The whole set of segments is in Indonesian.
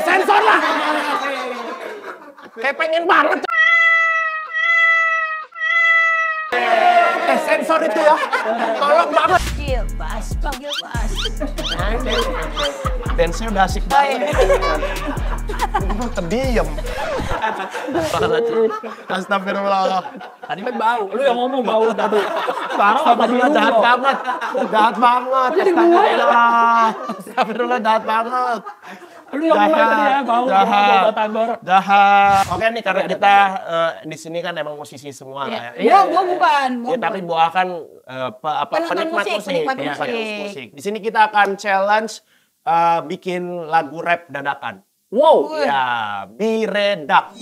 Sensor lah. Kayak pengen banget. Sensor itu ya. Tolong banget. Panggil Bas. Dance-nya udah asik banget. Terdiam. Astagfirullah. Tadi kan bau, lu yang ngomong bau tadi. Sekarang apa dulu Jahat banget. Jahat banget. Astagfirullah, jahat banget. Lu yang ngomong tadi ya, bau batagor. Jahat. Oke nih, karena kita di sini kan emang musisi semua lah ya. Iya, gua bukan. Tapi Boa kan penikmat musik. Di sini kita akan challenge bikin lagu rap dadakan. Wow. Ya, biredak.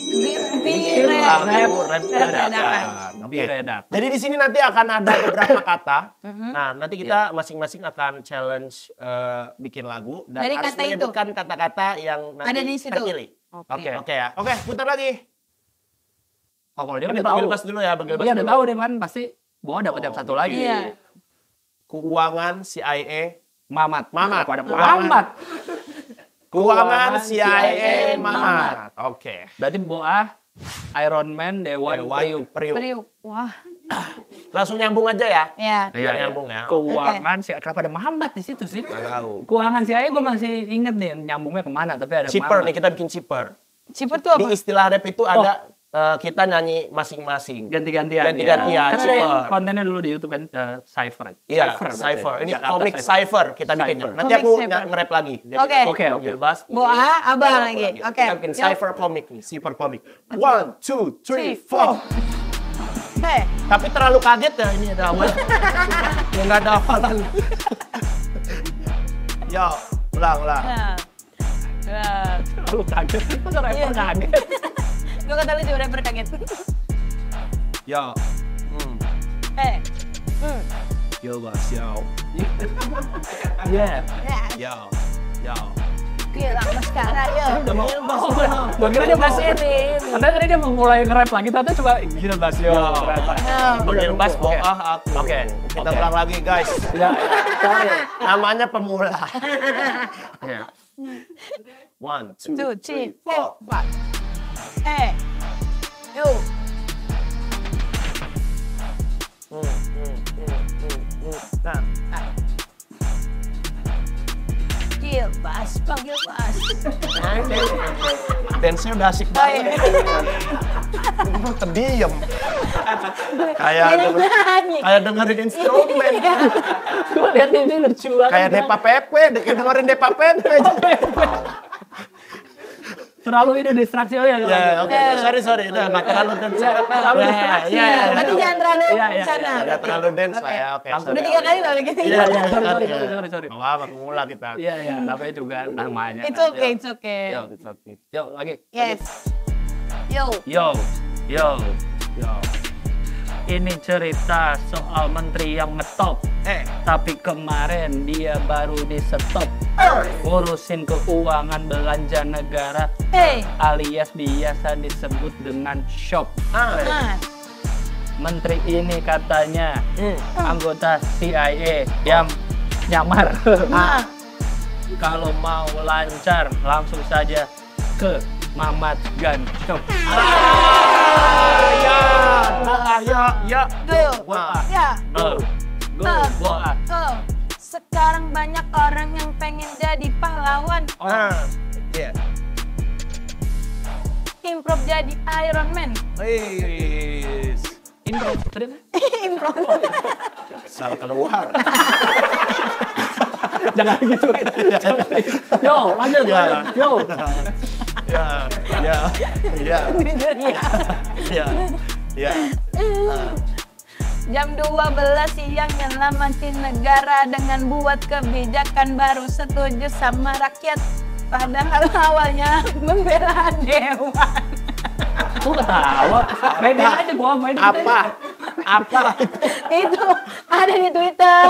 Biredak. Jadi di sini nanti akan ada beberapa kata. Nah, nanti kita masing-masing akan challenge bikin lagu dan dari harus kata menyebutkan kata-kata yang nanti ada di situ. terpilih. Oke ya. Oke, putar lagi. Oh, kalau dia Ini udah tahu. panggil Bas dulu ya, panggil Bas Iya, udah dulu. tahu deh kan pasti Boa dapat jam satu lagi. Iya. Keuangan CIA Mamat. Mamat. Pada Mamat. Keuangan CIA Mamat. Oke. Berarti Boa, Iron Man, Dewan Priuk. Priuk. Wah. Langsung nyambung aja ya. Ya. Biar nyambung ya. Keuangan sih, kenapa ada Mamat di situ sih? Nggak tahu. Keuangan sih gue masih inget nih nyambungnya kemana, tapi ada Chipper Mamat. nih, kita bikin chipper. Chipper tuh apa? Di istilah rap itu ada kita nyanyi masing-masing. Ganti-gantian. Ganti-gantian, Kan ada Chipper. kontennya dulu di YouTube kan, Cypher. Iya, Cypher. Ini komik Cypher kita bikin. Cypher. Nanti Komik aku Cypher. nge-rap lagi. Oke. Oke. Bas. Boa, abang lagi. Oke. Kita bikin Cypher komik nih, Cypher komik. 1, 2, 3, 4. Hei. Tapi terlalu kaget ya ini ada awal. Ya nggak ada hafalan. Yo, ulang. Lu kaget. Masa rapper kaget? Gue kata lu juga rapper kaget. Yo. Yo, Bas, yo. Iya. Yo. Gila, sekarang ya. Gue kira dia masih ini. Katanya tadi dia mau mulai nge-rap lagi, ternyata coba gila Bas yo. Panggil Bas Boah aku. Oke. Kita ulang lagi, guys. Ya, sorry. Namanya pemula. Ya. 1, 2, 2, 3, 4. Yo. Nah, Panggil Bas, panggil Bas. dance-nya udah asik banget. Terdiam. Kayak dengerin instrumen. Gue lihat ini lucu banget. Kayak Depa Pepe, dengerin Depa Pepe. Terlalu ini distraksi ya. Ya, oke. Sorry. Udah nggak terlalu dance. Ya. Tapi jangan terlalu sana. Nggak terlalu dance lah ya. Oke. Udah 3 kali loh gini. Iya. Sorry. Nggak apa-apa, pemula kita. Iya, namanya juga namanya. It's okay. Yo, lagi. Yes. Yo. Yo. Ini cerita soal menteri yang ngetop. Tapi kemarin dia baru di stop. Ngurusin keuangan belanja negara. Alias biasa disebut dengan shop. Menteri ini katanya anggota CIA yang nyamar. Kalau mau lancar langsung saja ke Mamat Gun Shop. Sekarang banyak orang yang pengen jadi pahlawan. Improv jadi Iron Man. Improv. Improv. Salah keluar. Jangan gitu. Yo, lanjut. Yo. Ya. Jam 12 siang nyelamatin negara dengan buat kebijakan baru, setuju sama rakyat. Padahal awalnya membela dewan. Aku ketawa. Main aja gua main. Apa? Itu ada di Twitter.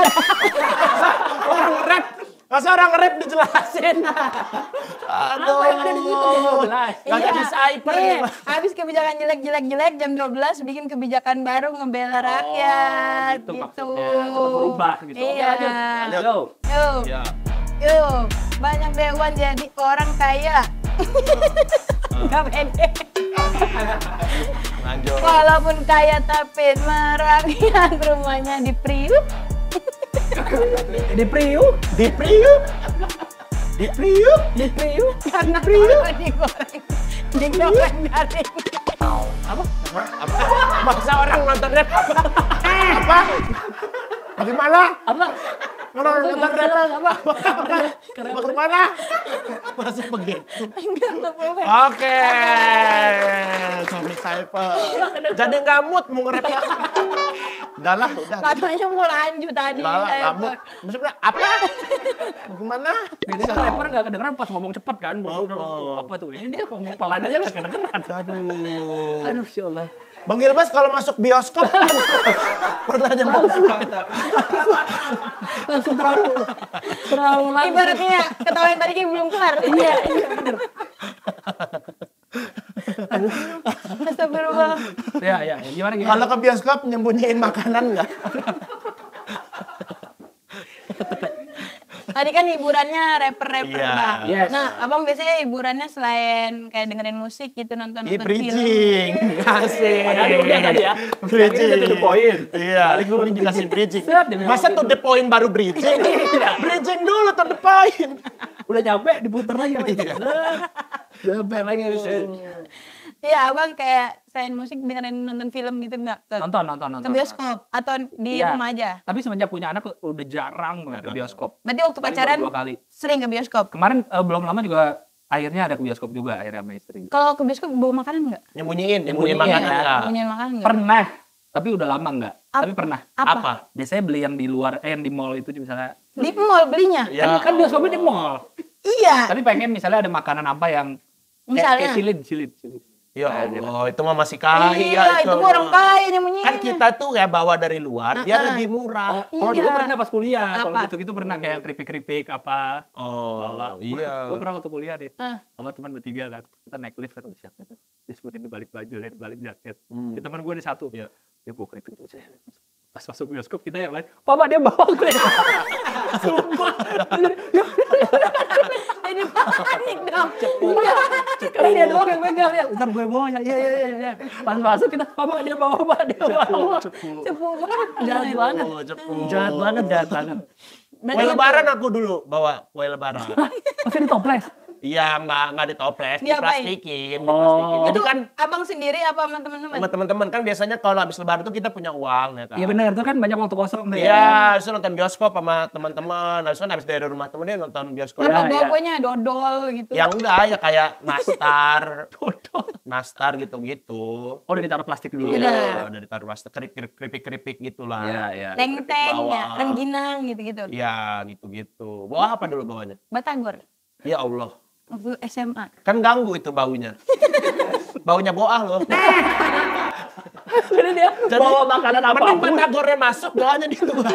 Orang rap. Masa orang rap dijelasin? Aduh. Apa yang ada di situ? Jelas. Gak di Cypher. Habis kebijakan jelek jam 12 bikin kebijakan baru ngebela rakyat. Itu gitu. maksudnya. Berubah gitu. Iya. Oke, lanjut. Yo. Ya. Yo. banyak deh uang jadi orang kaya. Gak pede. Lanjut. Walaupun kaya tapi merakyat rumahnya di Priuk. Di Priuk. Di Priuk. Di Priuk. Di Priuk. Karena kalau digoreng garing. Apa? Masa orang nonton rap? Apa? Bagaimana? Apa? Orang nonton rap? Apa? Bagaimana? Masih begitu. Enggak boleh. Oke. Suami Cypher. Jadi nggak mood mau nge-rap. Udah lah, udah. Katanya mau lanjut tadi. Udah lah, nggak mood. Maksudnya apa? Bagaimana? Biasanya kan rapper nggak kedengeran pas ngomong cepet kan. Oh. Apa tuh? Ini dia ngomong pelan aja nggak kedengeran. Aduh. Aduh, Allah. Bang Gilbas kalau masuk bioskop pernah nyebut Langsung terlalu langsung. Ibaratnya ketawa yang tadi kayak belum kelar. Iya, bener. Astagfirullah. Ya, gimana? kalau ke bioskop nyembunyiin makanan nggak? Tadi kan hiburannya rapper-rapper, Iya. Bang. Yes. Nah, Abang biasanya hiburannya selain kayak dengerin musik gitu, nonton Di film. bridging. Asik. Padahal udah tadi ya. Bridging. Ini to the point. Iya. Ini jelasin bridging. Set, dia bilang. Masa to the point baru bridging? Bridging dulu to the point. Udah nyampe diputer lagi. Sampai lagi. Iya, Abang kayak selain musik dengerin nonton film gitu enggak? Nonton. Ke bioskop atau di Iya. rumah aja? Tapi semenjak punya anak udah jarang banget ke bioskop. Berarti waktu Paling pacaran baru 2 kali. sering ke bioskop. Kemarin belum lama juga akhirnya ada ke bioskop juga akhirnya sama istri. Kalau ke bioskop bawa makanan enggak? Nyembunyiin Nyembunyiin, makanan ya. nggak? Punya makanan enggak? Pernah, tapi udah lama enggak. Tapi pernah. Apa? Biasanya beli yang di luar, yang di mall itu misalnya. Di mall belinya? Ya. Kan bioskopnya di mall. Iya. Tapi pengen misalnya ada makanan apa yang Misalnya? kayak cilin. Ya Allah, itu mah masih kaya. Iya, itu mah orang kaya nyembunyiin. Kan kita tuh ya bawa dari luar, dia lebih murah. Kalau Iya. dulu pernah pas kuliah, kalau Apa? gitu pernah kayak keripik-keripik apa. Oh, iya. Gue pernah waktu kuliah deh, Ah. sama teman bertiga kan, kita naik lift kan, siapa? Disebutin balik baju, balik jaket. Di teman gue ada satu, Iya. dia bawa keripik itu. Pas masuk bioskop kita yang lain, Papa dia bawa gue. Sumpah. Jadi panik dong. Karena dia doang yang megang ya. Ntar gue bawa ya. Iya. Pas masuk kita, Papa dia bawa. Cepu banget. Jahat banget. Jahat banget. Kue lebaran aku dulu bawa kue lebaran. Masih di toples. Iya, nggak ditoples, Diapain? diplastikin. Oh. Jadi kan Abang sendiri apa sama teman-teman? sama teman-teman kan biasanya kalau habis lebaran tuh kita punya uang ya kan. Iya benar, itu kan banyak waktu kosong tuh ya. Iya, terus nonton bioskop sama teman-teman. Habis kan habis dari rumah temen dia nonton bioskop. Apa Ya, bawa ya. kuenya dodol gitu? Yang enggak ya kayak nastar, Dodol. nastar gitu-gitu. Oh, udah ditaruh plastik dulu. Udah. Udah ditaruh nastar, keripik-keripik gitulah. Iya. Teng-teng Bawa. ya, rengginang gitu-gitu. Iya, gitu-gitu. Bawa apa dulu bawanya? Batagor. Ya Allah. Waktu SMA. Kan ganggu itu baunya. Baunya boah loh. Jadi dia bawa makanan Mending apapun, batagornya masuk, bawahnya di luar.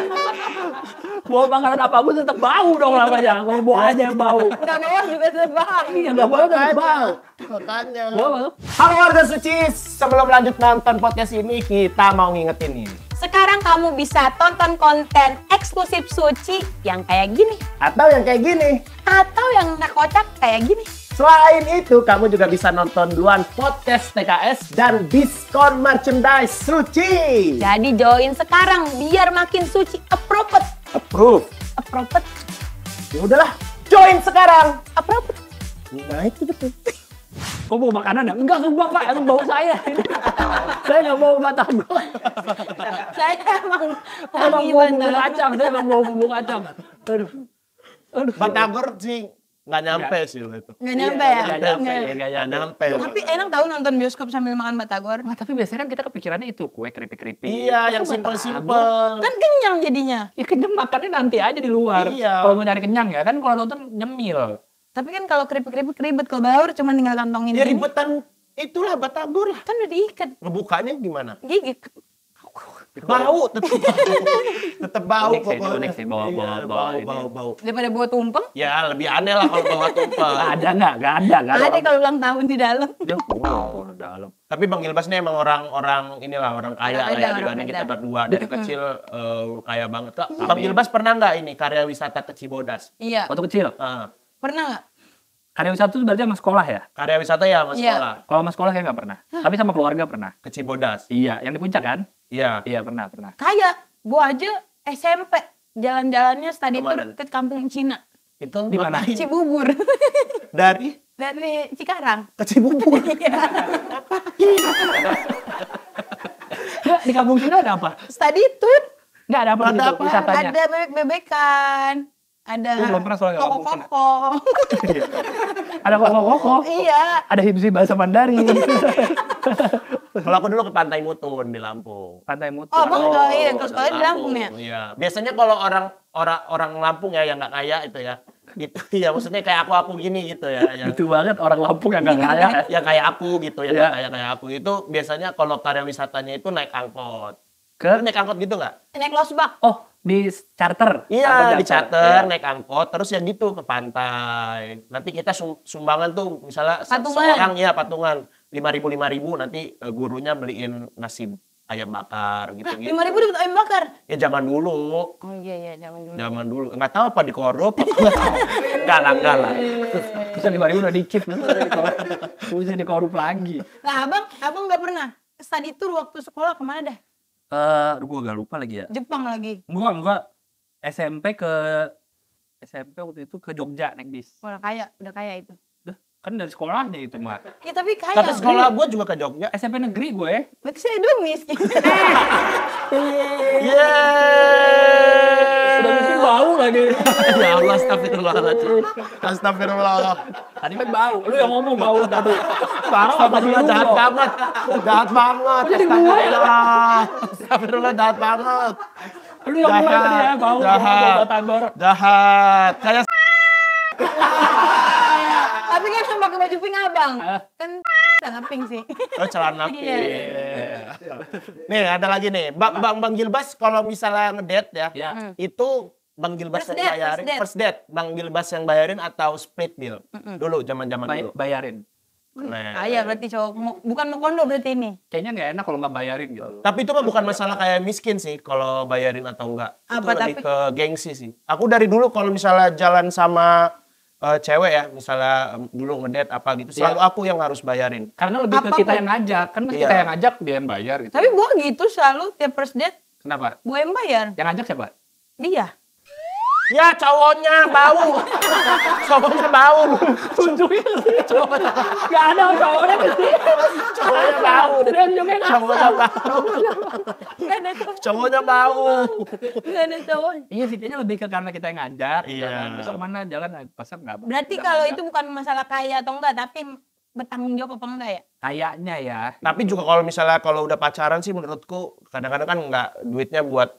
bawa makanan apapun tetap bau dong namanya. Kalau bawa aja yang bau. Enggak bawa juga terbang. Iya, nggak bawa tetap bau. Makanya. Bawa. Halo warga suci, sebelum lanjut nonton podcast ini kita mau ngingetin ini. Sekarang kamu bisa tonton konten eksklusif Suci yang kayak gini. Atau yang kayak gini. Atau yang kocak kayak gini. Selain itu, kamu juga bisa nonton duluan podcast TKS dan diskon merchandise suci. Jadi join sekarang biar makin suci. Appropriate. Approve. Appropriate. Ya udahlah, join sekarang. Appropriate. Nah itu betul. Kok bawa makanan ya? Enggak, sumpah Pak, itu bau saya. Saya nggak bawa batagor. Saya emang Emang lagi bawa bumbu bandel. kacang, saya emang bawa bumbu kacang. Aduh. Batagor sih nggak nyampe sih lo itu. Nggak nyampe ya? Nggak nyampe. Tapi enak tahu nonton bioskop sambil makan batagor. Wah, tapi biasanya kan kita kepikirannya itu kue keripik-keripik. Iya, yang simpel-simpel. Kan kenyang jadinya. Ya kenyang makannya nanti aja di luar. Iya. Kalau mau nyari kenyang ya kan kalau nonton nyemil. Tapi kan kalau keripik-keripik ribet, kalau baur cuma tinggal kantongin Ya gini. ribetan itulah batagor lah. Kan udah diikat. Ngebukanya gimana? Gigit. Bau, tetap bau. Tetap bau Unik sih, pokoknya. unik sih, bau ini. Bau. Daripada bawa tumpeng. Ya lebih aneh lah kalau bawa tumpeng. Ada nggak? Nggak ada. Ada kalau ulang tahun di dalam. Dia dalam. Tapi Bang Gilbas ini emang orang inilah orang kaya lah Beda, ya orang dibanding beda. kita berdua dari kecil kaya banget. Bang Gilbas pernah nggak ini karya wisata ke Cibodas? Iya. Waktu kecil. Pernah nggak? Karya wisata itu berarti sama sekolah ya? Karya wisata ya sama Iya. sekolah. Kalau sama sekolah kayak nggak pernah. Tapi sama keluarga pernah. Ke Cibodas. Iya, yang di puncak kan? Iya. Iya, pernah. Kayak gua aja SMP jalan-jalannya study tour Kemana? ke kampung Cina. Itu Di mana? ngapain? Cibubur. Dari Dari Cikarang. ke Cibubur. Nggak, di kampung Cina ada apa? Study tour. Nggak ada apa Ada gitu, apa? wisatanya? Ada bebek-bebekan. Ada Gua belum pernah soalnya ke kampung Cina. koko-koko. Ada koko-koko. Iya. Ada hipsi bahasa Mandarin. Kalau aku dulu ke Pantai Mutun di Lampung. Pantai Mutu. Oh, Bang, iya, ke sekolah di Lampung ya? Iya. Biasanya kalau orang Lampung ya yang nggak kaya itu ya. Gitu ya, maksudnya kayak aku gini gitu ya. Itu banget orang Lampung yang nggak kaya. Yang kayak aku gitu ya, Iya. kayak aku itu biasanya kalau karya wisatanya itu naik angkot. Ke? Naik angkot gitu nggak? Naik losbak. Oh, di charter. Iya, Angkot di charter, Iya. naik angkot, terus ya gitu ke pantai. Nanti kita sumbangan tuh, misalnya Patungan. seorang ya patungan 5.000 nanti gurunya beliin nasi ayam bakar gitu. 5.000 dapat ayam bakar. Ya zaman dulu, Oh iya, zaman dulu. zaman dulu. Nggak tahu apa dikorup. Enggak lah. Bisa 5.000 udah dikit. Bisa dikorup lagi. Nah, abang nggak pernah study tour waktu sekolah kemana dah? Gue agak lupa lagi ya. Jepang lagi. Enggak. SMP waktu itu ke Jogja naik bis. Udah kaya itu. Duh, kan dari sekolahnya itu mah. Ya tapi kaya. Tapi sekolah gue juga ke Jogja. SMP negeri gue. Berarti saya dulu miskin. Udah mesti bau lagi. Ya Allah, astagfirullahaladzim. Astagfirullah. Tadi kan bau. Lu yang ngomong bau tadi. Sekarang apa dulu Jahat banget. Jahat banget. Jadi gue. Astagfirullah, jahat banget. Lu yang mulai tadi ya bau. Jahat. Bau tandor. Jahat. Kayak Tapi kan sama pakai baju pink abang. Ah. Kan sangat pink sih. celana pink. Iya. Nih, ada lagi nih. Bang Gilbas kalau misalnya ngedate ya, Ya. itu Bang Gilbas First yang date, bayarin, first date. first date. Bang Gilbas yang bayarin atau split bill? Dulu, zaman-zaman dulu. Bayarin. Nah. Kaya berarti cowok. Bukan mau kondo berarti ini. Kayaknya nggak enak kalau nggak bayarin gitu. Tapi itu mah bukan masalah kayak miskin sih kalau bayarin atau enggak. Itu Apa, lebih tapi? ke gengsi sih. Aku dari dulu kalau misalnya jalan sama cewek ya, misalnya dulu ngedate apa gitu, selalu aku yang harus bayarin. Karena lebih ke kita Apapun. yang ngajak. Kan Iya. kita yang ngajak, dia yang bayar gitu. Tapi gua gitu selalu tiap first date. Kenapa? Gua yang bayar. Yang ngajak siapa? Dia. Ya cowoknya bau. Cowoknya bau. Tunjukin cowoknya. Gak ada cowoknya pasti. Cowoknya bau. Tunjukin Cowoknya bau. Gak ada cowok. Cowoknya bau. Gak ada cowok. Iya sih, kayaknya lebih ke karena kita yang ngajak. Iya. Besok mana jalan pasar nggak? Berarti nggak kalau ngajak. itu bukan masalah kaya atau enggak, tapi bertanggung jawab apa enggak ya? Kayaknya ya. Tapi juga kalau misalnya kalau udah pacaran sih menurutku kadang-kadang kan nggak duitnya buat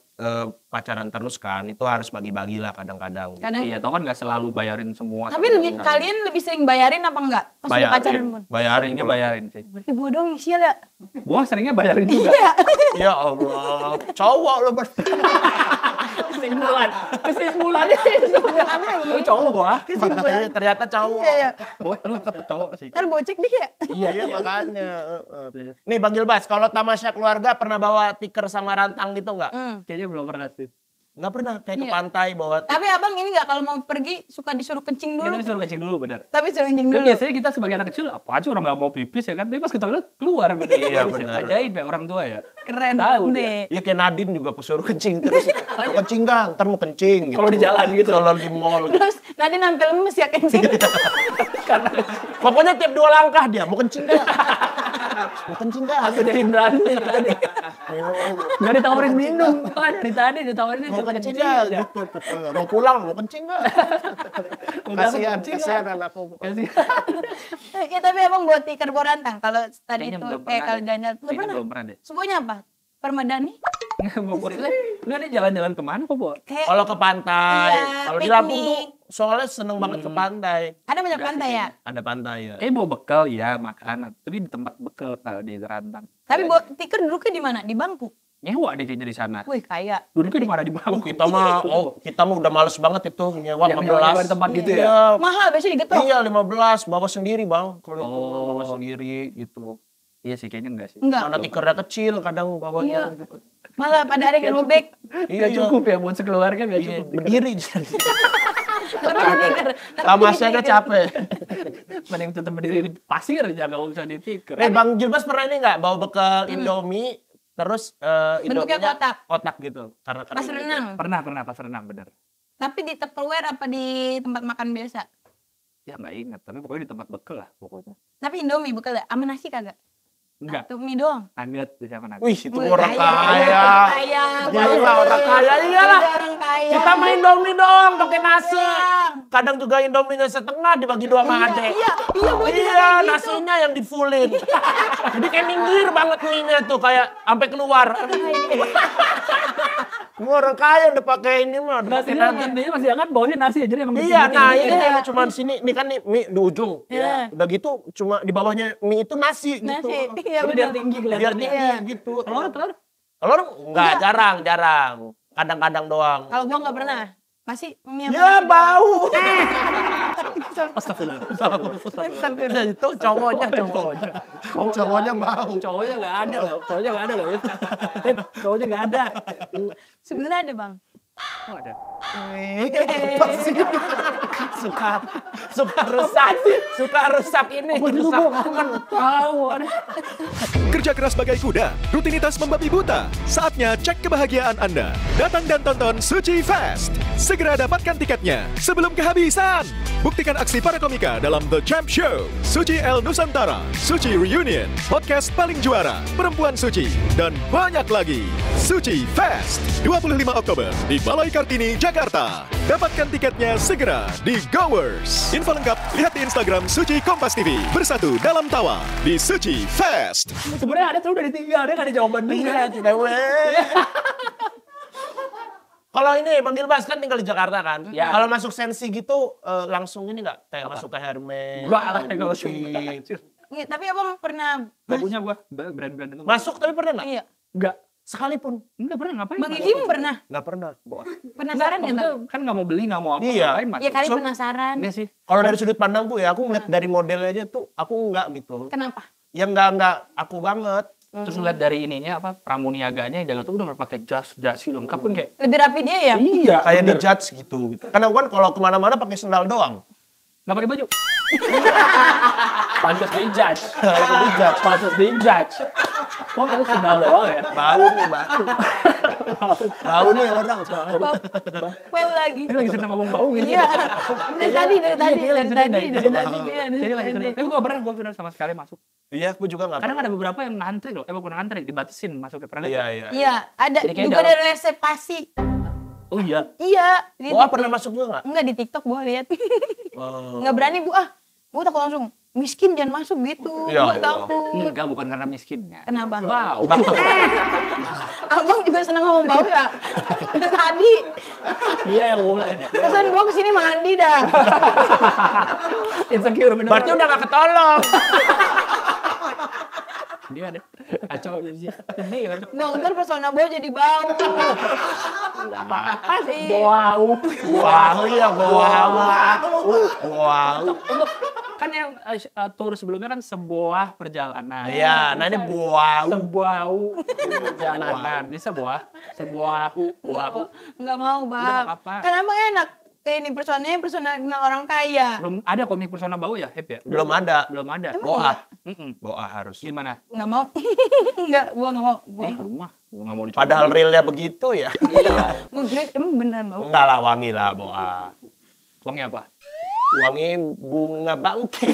pacaran terus kan. Itu harus bagi-bagi lah kadang-kadang. Kadang. Iya, tau kan nggak selalu bayarin semua. Tapi kalian lebih sering bayarin apa enggak? Pas udah pacaran pun. Bayarin. Seringnya bayarin sih. Berarti gua dong sial ya. Gua seringnya bayarin juga. Iya. Ya Allah. Cowok lo Kesimpulannya lu cowok gua. ternyata cowok. Iya. Lu cowok sih. Ntar bocek dia. Iya makanya. Nih Bang Gilbas, kalau tamasya keluarga pernah bawa tikar sama rantang gitu nggak? Kayaknya belum pernah sih. Nggak pernah, kayak ke Iya. pantai bawa Tapi abang ini enggak kalau mau pergi suka disuruh kencing Kita dulu. disuruh kencing dulu benar. Tapi suruh kencing Kan dulu. biasanya kita sebagai anak kecil apa aja orang nggak mau pipis ya kan, tapi pas kita lihat keluar bener. Iya, benar. Ajaib ya orang tua ya. Keren Tahu deh. Iya kayak Nadine juga suruh kencing terus. Ayo kencing kan, ntar mau kencing. Gitu. Kalau di jalan gitu. Kalau di mall. Terus nanti nampil lemes ya kencing. Karena Pokoknya tiap 2 langkah dia mau kencing dah. Mau kencing dah. aku dari berani tadi. Nggak ditawarin minum. Oh, dari tadi ditawarin Mau suka kencing kencing dah. aja. Gitu. Mau pulang, mau kencing dah. Kasihan, kencing, kasihan anakku. Kasih. Ya tapi abang buat tikar borantang kalau tadi Kayaknya itu belum pernah kalau deh. jalan nggak Kayaknya pernah. belum pernah deh. Semuanya apa? Permadani? Lu ini jalan-jalan kemana kok, Bo? Kayak Kalau ke pantai, Iya, kalau di Lampung tuh piknik. soalnya seneng banget ke pantai. ada banyak pantai ya. Ada pantai ya. Bawa bekal ya, makanan. Tapi di tempat bekal kalau di Rantang. Tapi buat tikar duduknya di mana? Di bangku. Nyewa deh kayaknya di sana. Wih kaya. Duduknya di mana di bawah? Kita mah udah males banget itu nyewa Yang 15. nyewa di tempat gitu ya? Iya. Mahal biasanya digetok. Iya 15, bawa sendiri bang. Kalau Oh. bawa sendiri gitu. Iya sih, kayaknya enggak sih. Mana tikernya kecil, kadang bawahnya. Iya. Malah pada ada yang robek. Iya cukup ya buat sekeluarga nggak cukup. Berdiri. Tapi Tamasnya capek. Mending tetap berdiri di pasir aja nggak usah di tiker. Bang Gilbas pernah ini nggak bawa bekal Indomie terus bentuknya Indominya kotak. kotak gitu karena Pas renang. Pernah pas renang bener. Tapi di Tupperware apa di tempat makan biasa? Ya nggak ingat, tapi pokoknya di tempat bekal lah pokoknya. Tapi Indomie bekal ya? Sama nasi kagak? Enggak. Atau mie doang? Nugget di siapa nugget? Wih, itu Wih, orang kaya. Kaya. Iyalah, orang kaya. Iyalah. Orang kaya. Kita main Indomie doang pakai nasi. Kadang juga Indominya setengah dibagi dua sama adek. Iya, nasinya yang di-fullin. Jadi kayak minggir banget mie-nya tuh kayak sampai keluar. Semua orang kaya udah pakai ini mah. Nasinya masih hangat, baunya nasi aja emang. Iya, nah ini cuma di sini, ini kan nih mie di ujung. Iya. Udah gitu cuma di bawahnya mie itu nasi gitu. Nasi. Iya, biar benar. tinggi Biar kelihatannya. tinggi gitu. Telur? Enggak, jarang. Kadang-kadang doang. Kalau gua nggak pernah. Pasti mie sama Ya nasi. bau. Astagfirullah. Astagfirullah, itu cowoknya. Cowoknya bau. Cowoknya nggak ada loh. Cowoknya nggak ada. Sebenarnya ada, Bang. Oh ada. Suka rusak ini. Rusak Tahu ada. Kerja keras bagai kuda, rutinitas membabi buta. Saatnya cek kebahagiaan Anda. Datang dan tonton Suci Fest. Segera dapatkan tiketnya sebelum kehabisan. Buktikan aksi para komika dalam The Champ Show, Suci L Nusantara, Suci Reunion, podcast paling juara, Perempuan Suci, dan banyak lagi. Suci Fest, 25 Oktober di Balai Kartini, Jakarta. Dapatkan tiketnya segera di Goers. Info lengkap lihat di Instagram Suci Kompas TV. Bersatu dalam tawa di Suci Fest. Sebenarnya ada tuh udah ditinggal, dia nggak ada jawaban dia. Kalau ini Bang Gilbas kan tinggal di Jakarta kan. Ya. Kalau masuk sensi gitu langsung ini nggak? Kayak masuk ke Hermes. Enggak lah kalau Gucci. Iya, tapi Abang pernah Gak punya gua brand-brand itu. Masuk tapi pernah nggak? Iya. Enggak. Sekalipun. Enggak pernah ngapain? Bang Gigi pernah? Nggak pernah. Penasaran ya, Bang? Kan nggak mau beli, nggak mau apa. Iya. ngapain, Mas? Ya kali penasaran. Iya sih. Kalau dari sudut pandangku ya, aku ngeliat dari modelnya aja tuh, aku nggak gitu. Kenapa? Yang nggak aku banget. Terus lihat dari ininya apa pramuniaganya yang tuh udah pakai jas lengkap kan kayak. Lebih rapi dia ya? Iya. Kayak di judge gitu. Karena aku kan kalau kemana-mana pakai sendal doang. Nggak pakai baju. Pantas di judge. Pantas di judge. Kok kamu sendal doang ya? Bau nih, Mbak. Bau nih orang. Well lagi. Ini lagi senang ngomong bau gitu. Iya. Dari tadi. Jadi lagi senang. Tapi gue pernah sama sekali masuk. Iya, aku juga nggak. Kadang ada beberapa yang ngantri loh. Bukan ngantri, dibatasin masuknya. Pernah lihat? Iya. Iya, ada Jadi kayak juga dalam- ada reservasi. Oh iya. Iya. di Wah, TikTok. pernah masuk juga nggak? Enggak di TikTok gua lihat. Oh. Enggak berani gua. Gua takut langsung miskin jangan masuk gitu. Ya Gua Allah. takut. Enggak, bukan karena miskinnya. Kenapa? Wow. Abang juga seneng ngomong bau ya. Dari tadi. Iya yang mulai. Pesan gua kesini mandi dah. Insecure bener. Berarti udah nggak ketolong. Dia ada kacau sih. Ini kan. Nah, ntar pesona bau jadi bau. Apa sih? Wow. Iya, wow. Untuk kan yang tour sebelumnya kan sebuah perjalanan. Iya, nah ini wow. Sebuah perjalanan. Ini sebuah wow. Enggak mau, Bang. Udah, nggak apa-apa. Kan emang enak. Kayak ini persona kenal orang kaya. Belum ada komik persona bau ya, Hep ya? Belum ada. Belum ada. Boa. Mm-mm. Boa harus. Gimana? Enggak mau. Enggak, gua enggak mau. Rumah. Gua nggak mau dicoba. Padahal realnya begitu ya. Gua kira emang beneran bau. Enggak lah, wangi lah Boa. Uangnya apa? Wangi bunga bangke.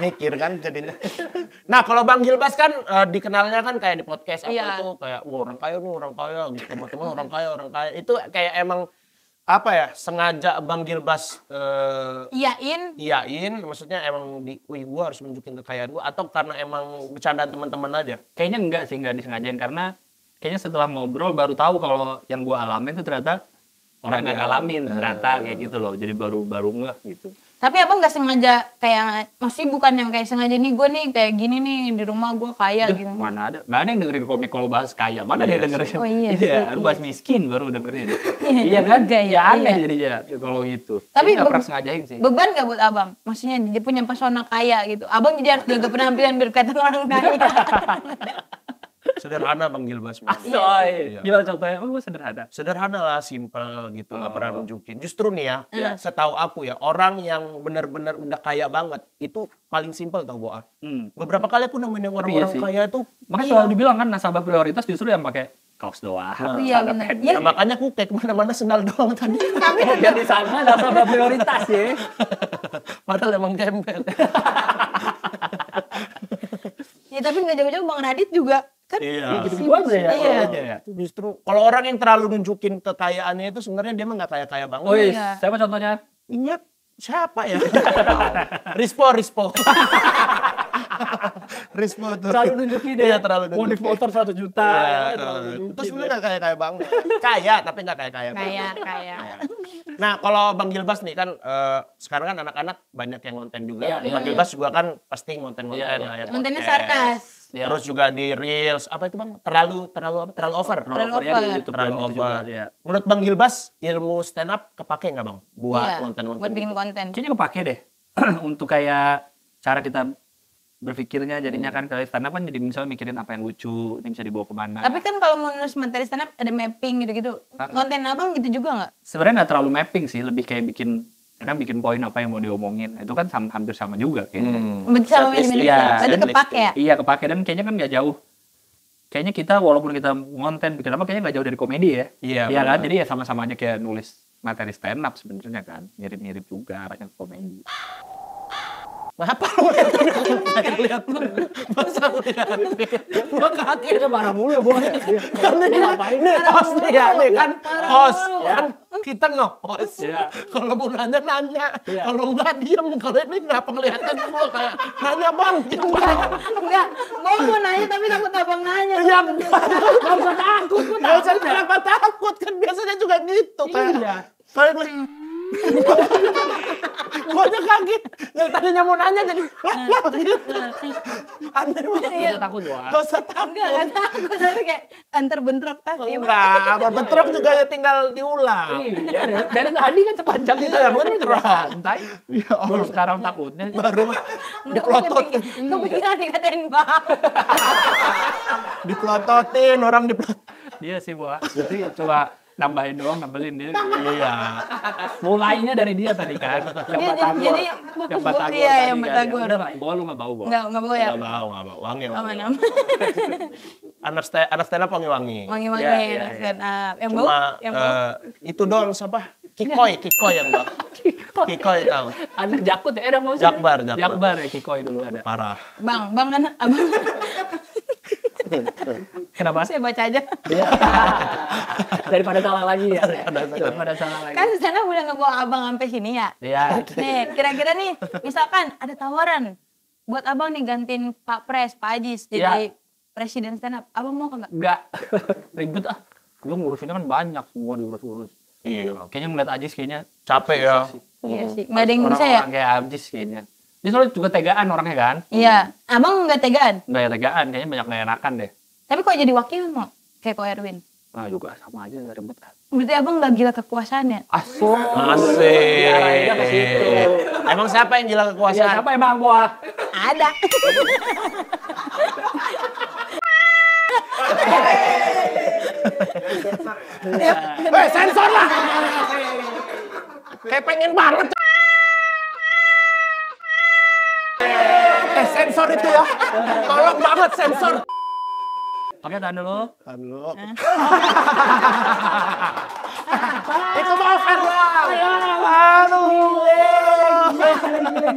Mikir kan jadinya. Nah, kalau Bang Gilbas kan dikenalnya kan kayak di podcast apa Iya. itu kayak orang kaya nih, orang kaya gitu. Teman-teman orang kaya. Itu kayak emang apa ya? Sengaja Bang Gilbas iyain, maksudnya emang wih gua harus nunjukin kekayaan gua atau karena emang bercandaan teman-teman aja? Kayaknya enggak sih, enggak disengajain karena kayaknya setelah ngobrol baru tahu kalau yang gua alamin itu ternyata orang yang ngalamin ternyata kayak gitu loh. Jadi baru enggak gitu. Tapi abang nggak sengaja kayak, masih bukan yang kayak sengaja nih gue nih kayak gini nih di rumah gue kaya gitu. Mana ada? Nggak ada yang dengerin komik kalau bahas kaya. Mana ada yang dengerin? Oh iya. Iya, lu bahas miskin baru dengerin. Iya kan? Ya aneh jadinya kalau gitu. Tapi nggak pernah sengajain sih. beban gak buat abang? Maksudnya dia punya pesona kaya gitu. Abang jadi harus jaga penampilan biar kelihatan orang kaya. Sederhana Bang Gilbas. Asoy. Gimana contohnya? Oh, sederhana. Sederhana lah, simple gitu, nggak pernah nunjukin. Justru nih ya, setahu aku ya, orang yang benar-benar udah kaya banget, itu paling simple tau Boa. Beberapa kali aku nemuin yang orang-orang sih. kaya tuh, Makanya selalu dibilang kan nasabah prioritas justru yang pakai kaos doang. Iya benar. Ya, nah, makanya aku kayak kemana-mana sendal doang tadi. Biar di sana nasabah prioritas ya. Padahal emang gembel. ya tapi nggak jauh-jauh Bang Radit juga kan. Iya. Gitu aja ya. Iya. Justru kalau orang yang terlalu nunjukin kekayaannya itu sebenarnya dia mah nggak kaya-kaya banget. Oh Iya. iya, siapa contohnya? Iya, siapa ya? Rispo. Rispo tuh. Terlalu nunjukin deh. Iya, terlalu nunjukin. Modif motor 1 juta. Iya, terlalu itu nunjukin. sebenarnya nggak kaya-kaya banget. Kaya, tapi nggak kaya-kaya banget. Kaya. Nah, kalau Bang Gilbas nih kan sekarang kan anak-anak banyak yang ngonten juga. Iya, Bang Gilbas juga kan pasti ngonten-ngonten. Iya. lah ya, Kontennya podcast. sarkas. Iya. Terus juga di Reels, apa itu Bang? Terlalu over. Terlalu Ya, di over. YouTube Terlalu itu over. juga, ya. Menurut Bang Gilbas, ilmu stand up kepake nggak Bang? Buat Iya, konten-konten. buat bikin konten. Kayaknya kepake deh. Untuk kayak cara kita berpikirnya jadinya kan kalau stand up kan jadi misalnya mikirin apa yang lucu, ini bisa dibawa kemana. Tapi kan kalau mau nulis materi stand up ada mapping gitu-gitu. Konten abang gitu juga nggak? Sebenarnya nggak terlalu mapping sih, lebih kayak bikin poin apa yang mau diomongin. Itu kan hampir sama juga kayaknya. Berarti sama manajemen. Iya, Berarti kepake ya? Iya kepake dan kayaknya kan nggak jauh. Kayaknya kita walaupun kita ngonten bikin apa kayaknya nggak jauh dari komedi ya. Iya, Iya kan? benar. Jadi ya sama-sama aja kayak nulis materi stand up sebenarnya kan. Mirip-mirip juga arahnya ke komedi. Apa lu lihat lu? Masa lihat? Gua kaget. Kita marah mulu boy. Nih host nih ya, nih kan host. Kan kita nge-host. Iya. Kalau mau nanya. Kalau enggak diem. Kalau ini kenapa ngeliatin gua kayak nanya Bang. Enggak, mau nanya tapi takut abang nanya. Ya enggak usah takut. Enggak usah kenapa takut kan biasanya juga gitu kan. Iya. Kayak gua aja kaget. Yang tadinya mau nanya jadi aneh banget. Kita takut boy. Gak usah takut. Enggak takut tapi kayak antar bentrok pasti. Enggak, apa bentrok juga ya tinggal diulang. Iya, dari tadi kan sepanjang itu ya bentrok. Santai. Baru sekarang takutnya. Baru diplototin. Kepikiran dikatain bang. Diplototin, orang diplototin. Dia sih boy. Jadi coba nambahin doang, nambelin dia. Iya. Mulainya dari dia tadi kan. Yang Iya, Batagor. jadi Yang Batagor. iya, tadi yang kan. Batagor. Udah lah, bola lu nggak bau boy. Enggak boleh ya. Enggak mau. Wangi. Aman. Anak stand up wangi-wangi. Wangi-wangi Iya. stand up. Yang bau, Cuma yang bau. itu doang siapa? Kikoy yang bang. Kikoy tahu. Anak Jakut ya, mau Jakbar. Jakbar ya, Kikoy dulu ada. Parah. Bang kan abang. Kenapa sih? Saya baca aja. Daripada salah lagi ya. Daripada salah lagi. Kan sana udah ngebawa abang sampai sini ya. Iya. Nih, kira-kira nih, misalkan ada tawaran buat abang nih gantiin Pak Pres, Pak Ajis jadi presiden stand up. Abang mau enggak? Enggak. Ribet ah. Gue ngurusinnya kan banyak semua diurus-urus. Iya. Kayaknya ngeliat Ajis kayaknya Capek ya. Iya sih. Enggak ada yang bisa ya? Orang-orang kayak Ajis kayaknya. Dia soalnya juga tegaan orangnya kan. Iya. Abang enggak tegaan. Enggak ya tegaan, kayaknya banyak gak enakan deh. Tapi kok jadi wakil mau? Kayak Ko Erwin. Nah juga sama aja gak ribet. Berarti abang enggak gila kekuasaannya. Asuk. Asik. Arahnya ke situ. Emang siapa yang gila Ya, kekuasaan? siapa emang gua? Ada. Weh, sensor lah. Kayak pengen banget. Sensor itu ya. Tolong banget sensor. Oke, tahan dulu. Halo. Itu mau fair lah. Aduh.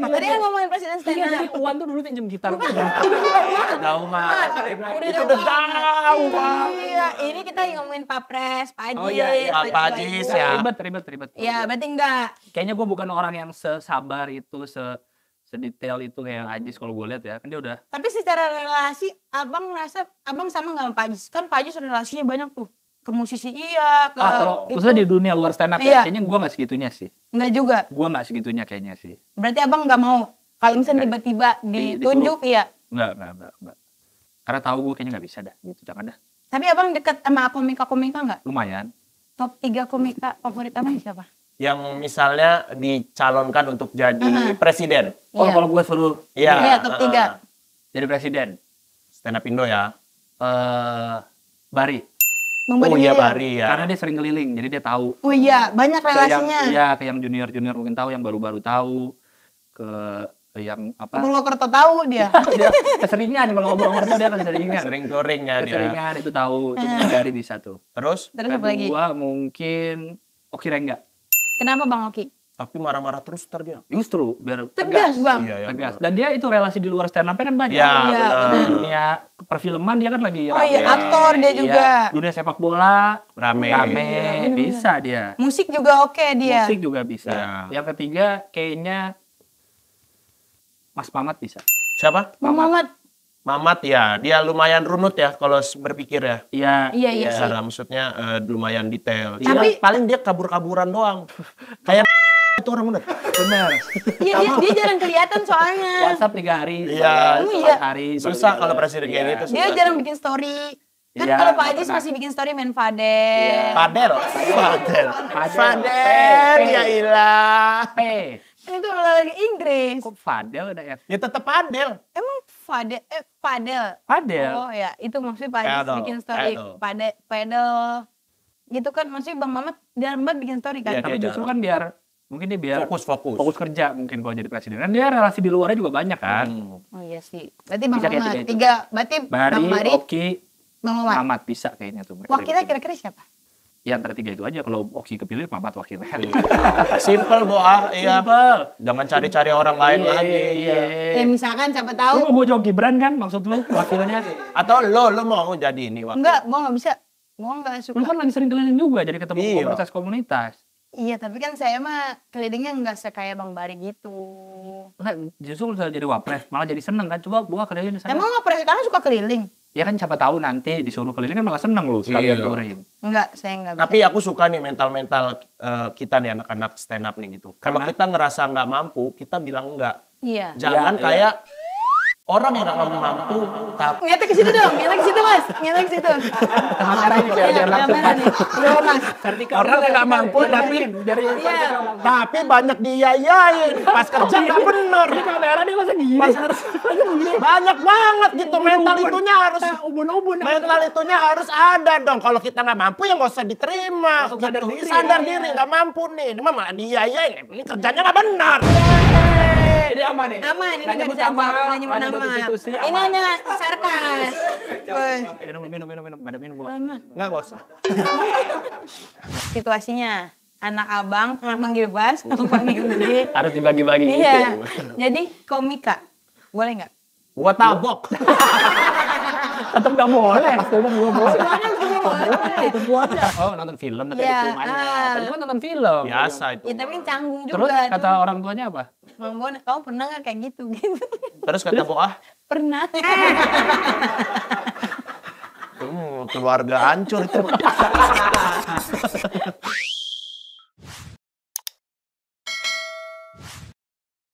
Tadi kan ngomongin presiden stand up. Uwan tuh dulu pinjem gitar. Tahu mah. Itu udah tahu, Bang. Iya, ini kita ngomongin Pak Pres, Pak Ajis. Oh, iya. Pak Ajis ya. Ribet. Iya, berarti enggak. Kayaknya gue bukan orang yang sesabar itu, sedetail itu kayak Ajis kalau gue lihat ya. Kan dia udah Tapi secara relasi, abang ngerasa abang sama nggak sama Pak Ajis? Kan Pak Ajis relasinya banyak tuh. ke musisi iya, ke Kalau itu. maksudnya di dunia luar stand up Iya. kayaknya gue nggak segitunya sih. Enggak juga. Gue nggak segitunya kayaknya sih. Berarti abang nggak mau kalau misalnya tiba-tiba ditunjuk iya. Enggak. Karena tahu gue kayaknya nggak bisa dah. Gitu, jangan dah. Tapi abang dekat sama komika-komika nggak? Lumayan. Top 3 komika favorit abang siapa? Yang misalnya dicalonkan untuk jadi presiden. Oh, Iya. kalau gue suruh Iya, top 3. jadi presiden, Stand up Indo ya. Bari. Bang Oh Bari iya Wiyaya. Bari ya. Karena dia sering keliling, jadi dia tahu. Oh iya, banyak Ke yang, relasinya. iya, ke yang junior mungkin tahu, yang baru-baru tahu, ke yang apa? Purwokerto tahu dia. Dia keseringan kalau ngobrol-ngobrol dia keseringan. Sering touring ya dia. Keseringan itu tahu, cuma dari bisa tuh. Terus Terus apa lagi? Kedua mungkin Oki Rengga. Kenapa Bang Oki? tapi marah-marah terus ntar dia. Justru biar Tegas Bang. Iya, ya. tegas. Dan dia itu relasi di luar stand up kan banyak. Iya, Iya. benar. Dunia perfilman dia kan lagi Oh iya, rame. aktor dia juga. Iya, dunia sepak bola Rame. rame, bisa dia. Musik juga oke dia. Musik juga bisa. Iya. Yang ketiga kayaknya Mas Mamat bisa. Siapa? Bang Mamat. Mamat ya, dia lumayan runut ya kalau berpikir ya. Iya. Iya iya sih. Ya, maksudnya lumayan detail. Tapi- paling dia kabur-kaburan doang. Kayak itu orang bener. Benar. Iya dia jarang kelihatan soalnya. WhatsApp 3 hari. Iya. 4 hari. Susah kalau presiden kayak Iya. gitu. Dia jarang bikin story. Kan Iya, kalau Pak Ajis benar. masih bikin story main padel. Fadel. Fadel. Fadel. Ya ilah. P. Kan itu olahraga Inggris. Kok Fadel ada F? Ya tetap Fadel. Emang padel. Fadel. Oh ya, itu maksudnya Pak Ajis Pedal, bikin story pedal. padel. Gitu kan maksudnya Bang Mamat jarang banget bikin story kan. Iya, Tapi justru kan biar mungkin dia biar Fokus. kerja mungkin kalau jadi presiden. Kan dia relasi di luarnya juga banyak kan. Oh iya sih. Berarti Bang Bisa kayak Mamat. tiga itu. Tiga. Berarti Bari, Bang Bari, Oki, Bang Mamat. Mamat bisa kayaknya tuh. mereka Wakilnya bertiga. kira-kira siapa? Ya antara 3 itu aja. Kalau Oki kepilih, Mamat wakilnya. Simple Boa, iya. Simpel. Jangan cari-cari orang lain Iya, lagi. iya. Ya misalkan siapa Lu tahu. mau jawab Gibran kan maksud lu wakilnya? Atau lo mau jadi ini wakil. Enggak, gua nggak bisa. Gua nggak suka. Lu kan lagi sering keliling juga jadi ketemu Iya. komunitas-komunitas. Iya, tapi kan saya mah kelilingnya nggak sekaya Bang Bari gitu. Enggak, justru kalau jadi wapres malah jadi seneng kan. Coba gua keliling di sana. Emang Wapres sekarang suka keliling? Ya kan siapa tahu nanti disuruh keliling kan malah seneng lu sekalian Iya. touring. Enggak, saya nggak bisa. Tapi aku suka nih mental-mental kita nih anak-anak stand up nih gitu. Kalau kita ngerasa nggak mampu, kita bilang enggak. Iya. Jangan Iya, kayak orang yang nggak mampu tapi Ngeliatnya ke situ dong, ngeliatnya ke situ Mas. Ngeliatnya ke situ. Kamera ini biar langsung Kamera nih. Loh, Mas. orang yang nggak mampu tapi Iya. tapi banyak diyayain pas kerja nggak bener. kamera dia masa gini. Banyak banget gitu mental itunya harus mental itunya harus ada dong. Kalau kita nggak mampu ya nggak usah diterima. Sadar diri nggak mampu nih. Ini mah malah diyayain. Ini kerjanya nggak benar. Ini aman nih. Aman, ini Nggak nggak nyebut bisa nama, nggak nyebut nggak nyebut nama. institusi, Ini aman. hanya sarkas. Woi. Minum. Ada minum gua. Nggak usah. Situasinya anak abang manggil Bas, abang panggil Budi. Harus dibagi-bagi Iya. gitu. Jadi komika. Boleh nggak? Gua tabok. Tetep nggak boleh. Tetep nggak boleh. Boleh. Oh nonton film tapi Iya, di rumahnya. ah. Tadi gua nonton film. Biasa itu. Ya tapi canggung juga. Terus kata orang tuanya apa? Bang Bon, kamu pernah nggak kayak gitu? Gitu. Terus kata Boah, Pernah. keluarga hancur itu.